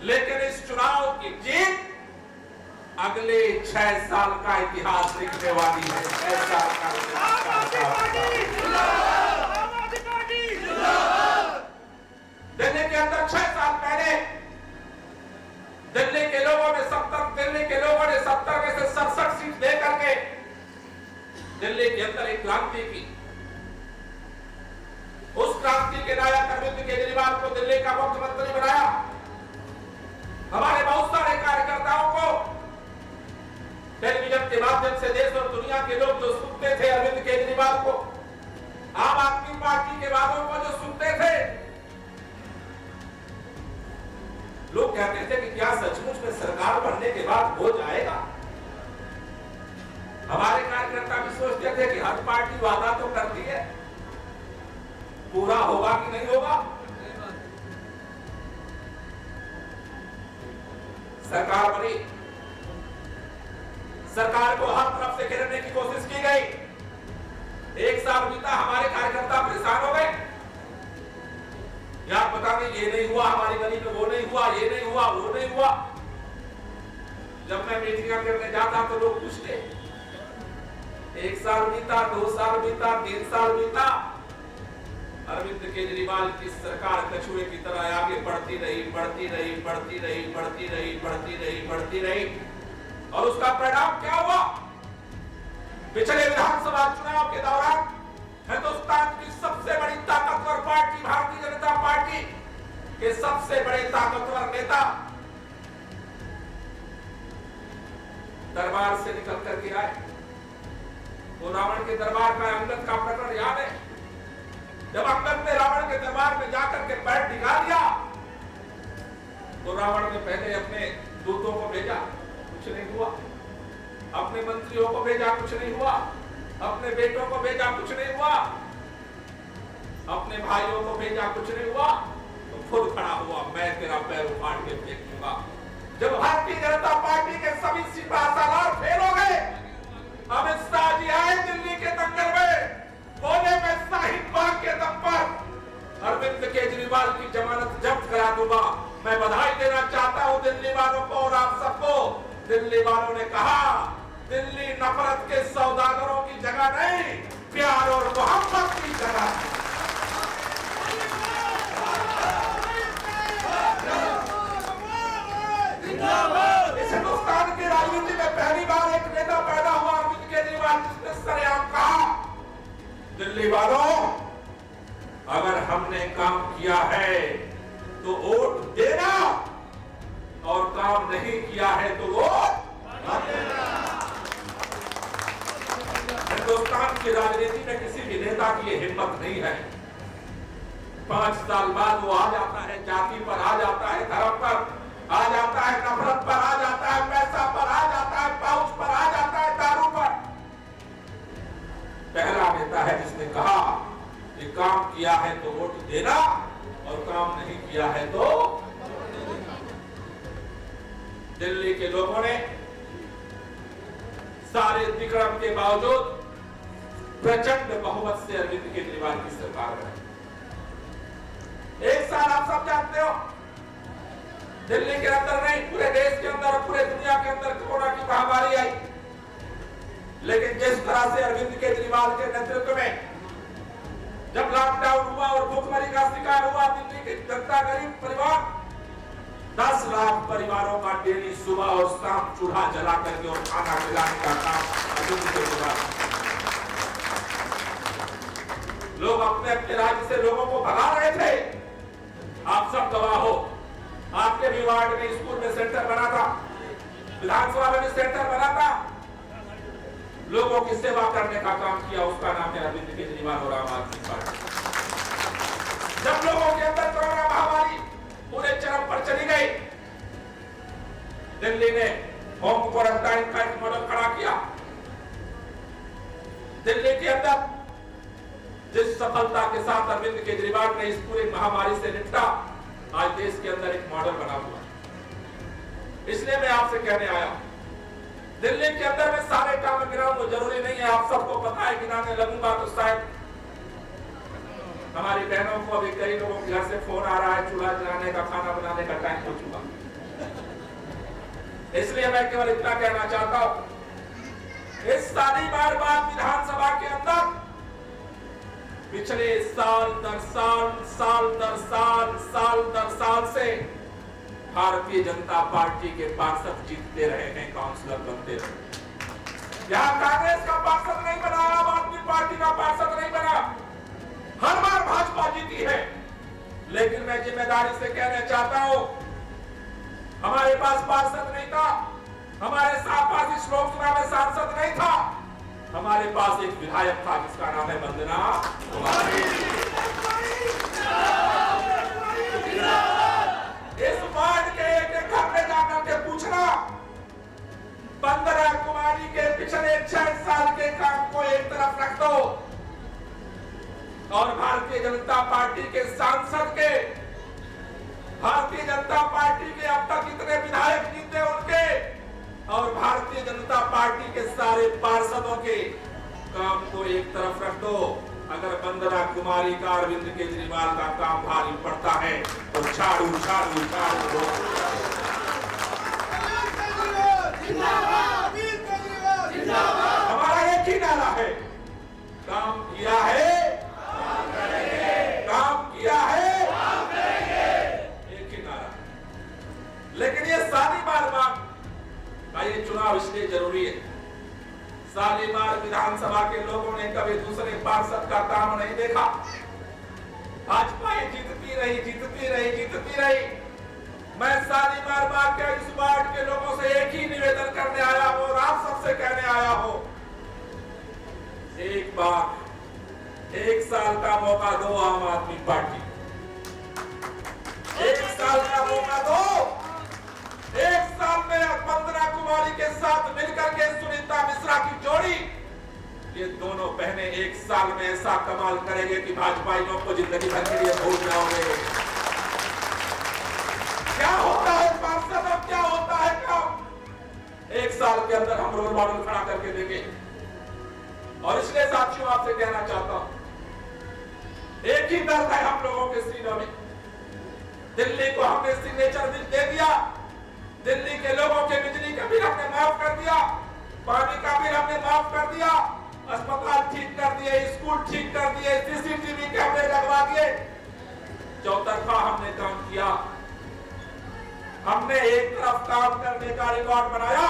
लेकिन इस चुनाव की जीत अगले 6 साल का इतिहास लिखने वाली है। 6 साल का दिल्ली के अंदर 6 साल पहले दिल्ली के लोगों ने 70 में से 67 सीट दे करके दिल्ली के अंदर एक क्रांति की। उस क्रांति के नायक अरविंद केजरीवाल को दिल्ली का मुख्यमंत्री बनाया। हमारे बहुत सारे कार्यकर्ताओं को टेलीविजन के माध्यम से देश और दुनिया के लोग जो सुनते थे अरविंद केजरीवाल को, आम आदमी पार्टी के वादों को जो सुनते थे, लोग कहते थे कि क्या सचमुच में सरकार बनने के बाद हो जाएगा। हमारे कार्यकर्ता भी सोचते थे कि हर पार्टी वादा तो करती है, पूरा होगा कि नहीं होगा। सरकार बनी, सरकार को हर तरफ से घेरने की कोशिश की गई। 1 साल बीता, हमारे कार्यकर्ता परेशान हो गए। यार पता नहीं ये नहीं हुआ, हमारी गली में वो नहीं हुआ, ये नहीं हुआ, वो नहीं हुआ। जब मैं मीटिंग करने जाता तो लोग पूछते, 1 साल बीता, 2 साल बीता, 3 साल बीता, अरविंद केजरीवाल की सरकार कछुए की तरह आगे बढ़ती रही। और उसका परिणाम क्या हुआ? पिछले विधानसभा चुनाव के दौरान हिंदुस्तान की सबसे बड़ी ताकतवर पार्टी भारतीय जनता पार्टी के सबसे बड़े ताकतवर नेता दरबार से निकल करके आए। वो रावण के दरबार का अंगद का प्रकरण याद है। जब अंगद ने रावण के दरबार में जाकर के पैर टिका दिया तो रावण ने पहले अपने दूतों को भेजा, कुछ नहीं हुआ। अपने मंत्रियों को भेजा, कुछ नहीं हुआ। अपने बेटों को भेजा, कुछ नहीं हुआ। अपने भाइयों को भेजा, कुछ नहीं हुआ। तो खुद खड़ा हुआ, मैं तेरा पैर उखाड़ के फेंक दूंगा। जब भारतीय जनता पार्टी के सभी सिपाहीसालार फेल हो गए, अमित शाह जी आए दिल्ली के दंगल में, बोले मैं शाहीन बाग के दम पर अरविंद केजरीवाल की जमानत जब्त करा दूंगा। मैं बधाई देना चाहता हूं दिल्ली वालों को और आप सबको। दिल्ली वालों ने कहा, दिल्ली नफरत के सौदागरों की जगह नहीं, प्यार और मोहब्बत की जगह। इस हिंदुस्तान की राजनीति में पहली बार एक नेता पैदा हुआ अरविंद केजरीवाल, जिसने सरेआम कहा, दिल्ली वालों अगर हमने काम किया है तो वोट देना, और काम नहीं किया है तो वोट मत देना। हिंदुस्तान की राजनीति में किसी भी नेता की ये हिम्मत नहीं है। 5 साल बाद वो आ जाता है, जाति पर आ जाता है, धर्म पर आ जाता है, नफरत पर आ जाता है, पैसा पर आ जाता है, पाउच पर आ जाता है, दारू पर। पहला नेता है जिसने कहा कि काम किया है तो वोट देना और काम नहीं किया है तो। दिल्ली के लोगों ने सारे विक्रम के बावजूद प्रचंड बहुमत से अरविंद केजरीवाल की सरकार बनाई। 1 साल आप सब जानते हो, दिल्ली के अंदर नहीं, पूरे देश के अंदर, पूरे दुनिया के अंदर कोरोना की महामारी आई। लेकिन जिस तरह से अरविंद केजरीवाल के नेतृत्व में जब लॉकडाउन हुआ और भूखमरी का शिकार हुआ दिल्ली के जनता, गरीब परिवार, 10 लाख परिवारों का डेली सुबह और शाम चूल्हा जला करके और खाना खिलाने का काम अरविंद केजरीवाल। लोग अपने अपने राज्य से लोगों को भगा रहे थे। आप सब गवाह हो, आपके भी वार्ड में, स्कूल में सेंटर बना था, विधानसभा में भी सेंटर बना था। लोगों की सेवा करने का काम किया, उसका नाम है अरविंद केजरीवाल और आम आदमी पार्टी। जब लोगों के अंदर कोरोना महामारी पूरे चरम पर चली गई, दिल्ली ने होम क्वारंटाइन का एक मॉडल खड़ा किया। दिल्ली के अंदर जिस सफलता के साथ अरविंद केजरीवाल ने इस पूरी महामारी से निपटा, आज देश के अंदर एक मॉडल बना हुआ। इसलिए मैं आपसे कहने आया, दिल्ली के अंदर में सारे काम गिनाऊं जरूरी नहीं है, आप सबको पता है, गिनाने लगूंगा तो शायद हमारी बहनों को, अभी कई लोगों के घर से फोन आ रहा है, चूल्हा जलाने का, खाना बनाने का टाइम हो चुका। इसलिए मैं केवल इतना कहना चाहता हूं, इस शालीमार बाग विधानसभा के अंदर पिछले साल दर साल से भारतीय जनता पार्टी के पार्षद जीतते रहे हैं, काउंसलर बनते रहे। यहां कांग्रेस का पार्षद नहीं बना, आम आदमी पार्टी का पार्षद नहीं बना, हर बार भाजपा जीती है। लेकिन मैं जिम्मेदारी से कहना चाहता हूं, हमारे पास पार्षद नहीं था, हमारे पास इस लोकसभा में सांसद नहीं था, हमारे पास एक विधायक था जिसका नाम है वंदना कुमारी। इस वार्ड के एक घर में जाकर के पूछना, वंदना कुमारी के पिछले 6 साल के काम को एक तरफ रख दो और भारतीय जनता पार्टी के सांसद के, भारतीय जनता पार्टी के अब तक कितने विधायक जीते उनके, और भारतीय जनता पार्टी के सारे पार्षदों के काम को एक तरफ रख दो। अगर वंदना कुमारी का अरविंद केजरीवाल का काम भारी पड़ता है तो झाड़ू झाड़ू झाड़ू। हमारा एक ही नारा है, काम किया है काम किया है, एक ही नारा। लेकिन ये शालीमार बाग का ये चुनाव इसलिए जरूरी है, शालीमार विधानसभा के लोगों ने कभी दूसरे पार्षद का काम नहीं देखा। भाजपा जीतती रही। मैं शालीमार बाग के इस वार्ड के लोगों से एक ही निवेदन करने आया हूं और आप सबसे कहने आया हूं, एक बार 1 साल का मौका दो आम आदमी पार्टी, 1 साल का मौका दो। 1 साल में वंदना कुमारी के साथ मिलकर के सुनीता मिश्रा की जोड़ी, ये दोनों बहनें 1 साल में ऐसा कमाल करेंगे कि भाजपाइयों को जिंदगी भर के लिए भूल जाओगे। क्या होता है पार्षद और क्या होता है काम, 1 साल के अंदर हम रोल मॉडल खड़ा करके देंगे। और इसलिए साथियों आपसे कहना चाहता हूं, एक ही दर्द है हम लोगों के सीनों में। दिल्ली को हमने सिग्नेचर बिल दे दिया, दिल्ली के लोगों के बिजली का बिल हमने माफ कर दिया, पानी का बिल हमने माफ कर दिया, अस्पताल ठीक कर दिए, स्कूल ठीक कर दिए, सीसीटीवी कैमरे लगवा दिए। चौतरफा हमने काम किया। हमने एक तरफ काम करने का रिकॉर्ड बनाया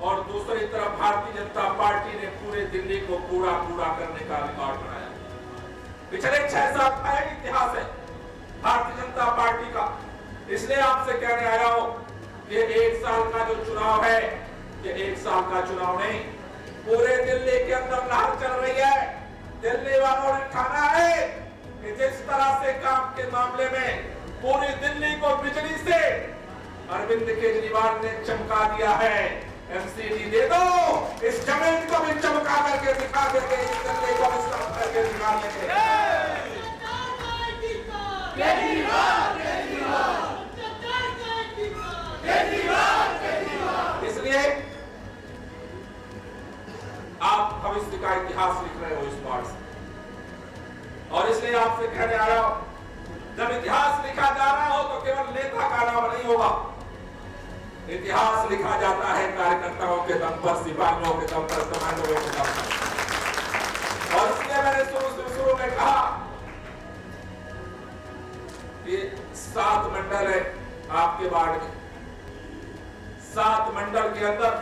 और दूसरी तरफ भारतीय जनता पार्टी ने पूरे दिल्ली को पूरा करने का रिकॉर्ड बनाया। पिछले 6 साल का इतिहास है भारतीय जनता पार्टी का। इसलिए आपसे कहने आया हूं, ये 1 साल का जो चुनाव है, ये 1 साल का चुनाव नहीं, पूरे दिल्ली के अंदर लहर चल रही है। दिल्ली वालों ने ठाना है कि जिस तरह से काम के मामले में पूरी दिल्ली को बिजली से अरविंद केजरीवाल ने चमका दिया है, एमसीडी दे दो, इस जमीन को भी चमका करके दिखा देंगे, इस दिल्ली को भी साफ करके दिखा देंगे। इसलिए आप भविष्य का इतिहास लिख रहे हो इस बार से, और इसलिए आपसे कहने आया हूं, जब इतिहास लिखा जा रहा हो तो केवल नेता का नाम नहीं होगा, इतिहास लिखा जाता है कार्यकर्ताओं के दम पर, सिपाहियों के दम पर, कमांडों के दम पर। और इसलिए मैंने शुरू में कहा कि 7 मंडल है आपके वार्ड में, 7 मंडल के अंदर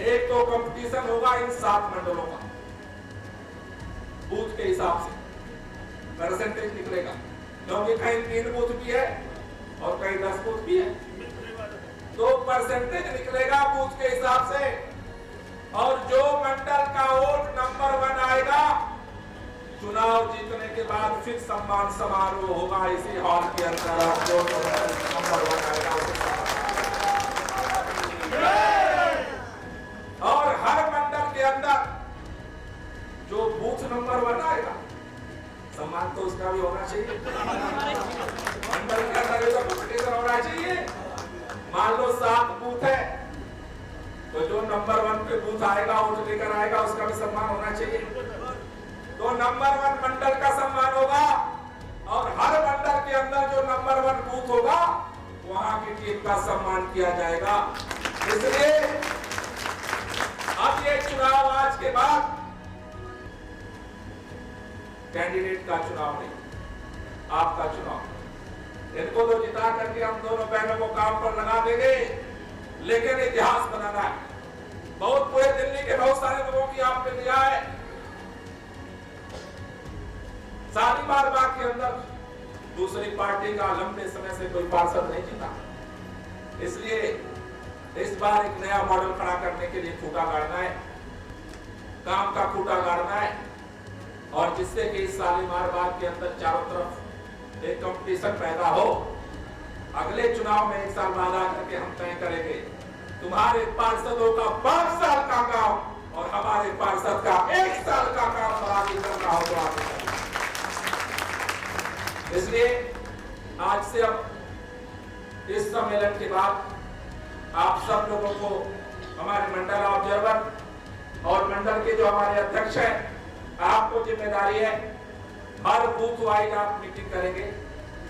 एक तो कंपटीशन होगा इन 7 मंडलों का, बूथ के हिसाब से परसेंटेज निकलेगा, क्योंकि कहीं 3 बूथ भी है और कहीं 10 बूथ भी है, तो परसेंटेज निकलेगा बूथ के हिसाब से। और जो मंडल का वोट नंबर 1 आएगा, चुनाव जीतने के बाद फिर सम्मान समारोह होगा इसी हॉल के अंदर, जो नंबर 1 आएगा। और हर मंडल के अंदर जो बूथ नंबर 1 आएगा, सम्मान तो उसका भी होना चाहिए, मंडल के अंदर तो कंपटीशन होना चाहिए। मान लो 7 बूथ है, तो जो नंबर 1 पे बूथ आएगा, वोट लेकर आएगा, उसका भी सम्मान होना चाहिए। तो नंबर 1 मंडल का सम्मान होगा, और हर मंडल के अंदर जो नंबर 1 बूथ होगा, वहां के उनका सम्मान किया जाएगा। इसलिए अब ये चुनाव आज के बाद कैंडिडेट का चुनाव नहीं, आपका चुनाव। इनको तो जिता करके हम दोनों बहनों को काम पर लगा देंगे, लेकिन इतिहास बनाना है। बहुत पूरे दिल्ली के बहुत सारे लोगों की आपने लिया है। शालीमार बाग के अंदर दूसरी पार्टी का लंबे समय से कोई पार्षद नहीं जीता, इसलिए इस बार एक नया मॉडल खड़ा करने के लिए खूंटा गाड़ना है, काम का खूंटा गाड़ना है, और जिससे कि इस शालीमार बाग के अंदर चारों तरफ एक कंपटीशन पैदा हो। अगले चुनाव में 1 साल बाद आकर के हम तय करेंगे तुम्हारे पार्षदों का 5 साल का काम और हमारे पार्षद का 1 साल का काम बराबरी करना होगा। इसलिए आज से अब इस सम्मेलन के बाद आप सब लोगों को हमारे मंडल ऑब्जर्वर और मंडल के जो हमारे अध्यक्ष हैं, आपको जिम्मेदारी है, हर बूथ वाइज आप मीटिंग करेंगे,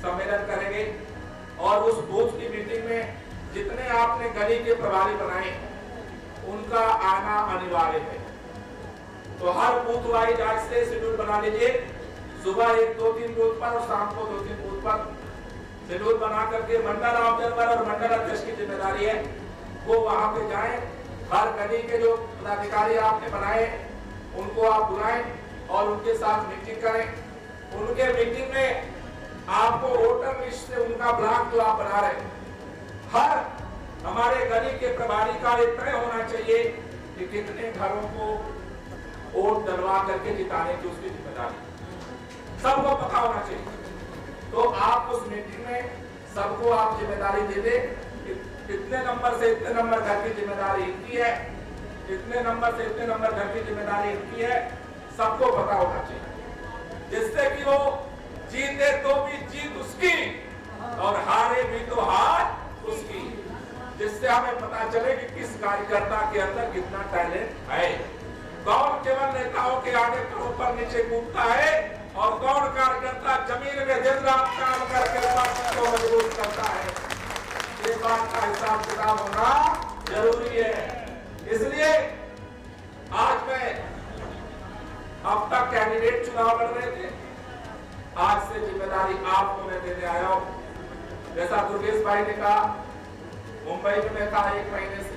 सम्मेलन करेंगे, और उस बूथ की मीटिंग में जितने आपने गली के प्रभारी बनाए उनका आना अनिवार्य है। तो हर बूथ वाइज आज से शेड्यूल बना लीजिए, सुबह 1-2-3 बूथ पर और शाम को 2-3 बूथ पर शेड्यूल बना करके मंडल ऑब्जर्वर और मंडल अध्यक्ष की जिम्मेदारी है वो वहां पे जाएं। हर गली के जो पदाधिकारी आपने बनाए उनको आप बुलाएं और उनके साथ मीटिंग करें। उनके मीटिंग में आपको वोटर लिस्ट से उनका ब्लॉक जो आप बना रहे, हर हमारे गली के प्रभारी का ये तय होना चाहिए कि कितने घरों को वोट डलवा करके जिताने की उसकी जिम्मेदारी सबको पता होना चाहिए। तो आप उस मीटिंग में सबको आप जिम्मेदारी दे दे कि कितने नंबर से इतने नंबर घर की जिम्मेदारी इनकी है, इतने नंबर से इतने नंबर घर की जिम्मेदारी इनकी है, सबको पता होना चाहिए, जिससे कि वो जीते तो भी जीत उसकी और हारे भी तो हार उसकी, जिससे हमें पता चले कि किस कार्यकर्ता के अंदर कितना टैलेंट है, कौन केवल नेताओं के आगे पर ऊपर नीचे कूदता है और कौन कार्यकर्ता जमीन में दिन रात काम करके पार्टी को मजबूत करता है। ये बात का हिसाब किताब होना जरूरी है। इसलिए आज मैं अब तक कैंडिडेट चुनाव लड़ रहे थे, आज से जिम्मेदारी आपको मैं देने आया हूं। जैसा दुर्गेश भाई ने कहा, मुंबई में मैं था 1 महीने से,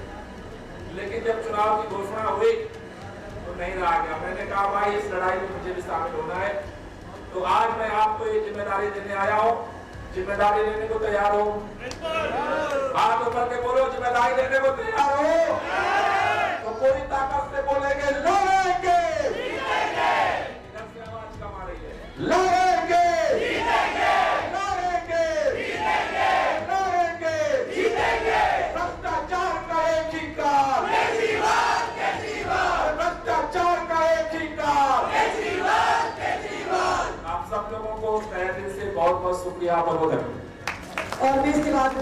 लेकिन जब चुनाव की घोषणा हुई तो नहीं रहा गया। मैंने कहा भाई इस लड़ाई में मुझे भी शामिल होना है, तो आज मैं आपको ये जिम्मेदारी देने आया हूँ। जिम्मेदारी लेने को तैयार हो? हाथ ऊपर के बोलो, जिम्मेदारी लेने को तैयार हो? तो पूरी ताकत से बोलेंगे लड़ेंगे, इधर से आवाज कम आ रही है, लड़ेंगे, लड़ेंगे, लड़ेंगे, भ्रष्टाचार का एक ही काम, भ्रष्टाचार का एक ही काम। आप सब लोगों को तहे दिल से बहुत बहुत शुक्रिया और इसके बाद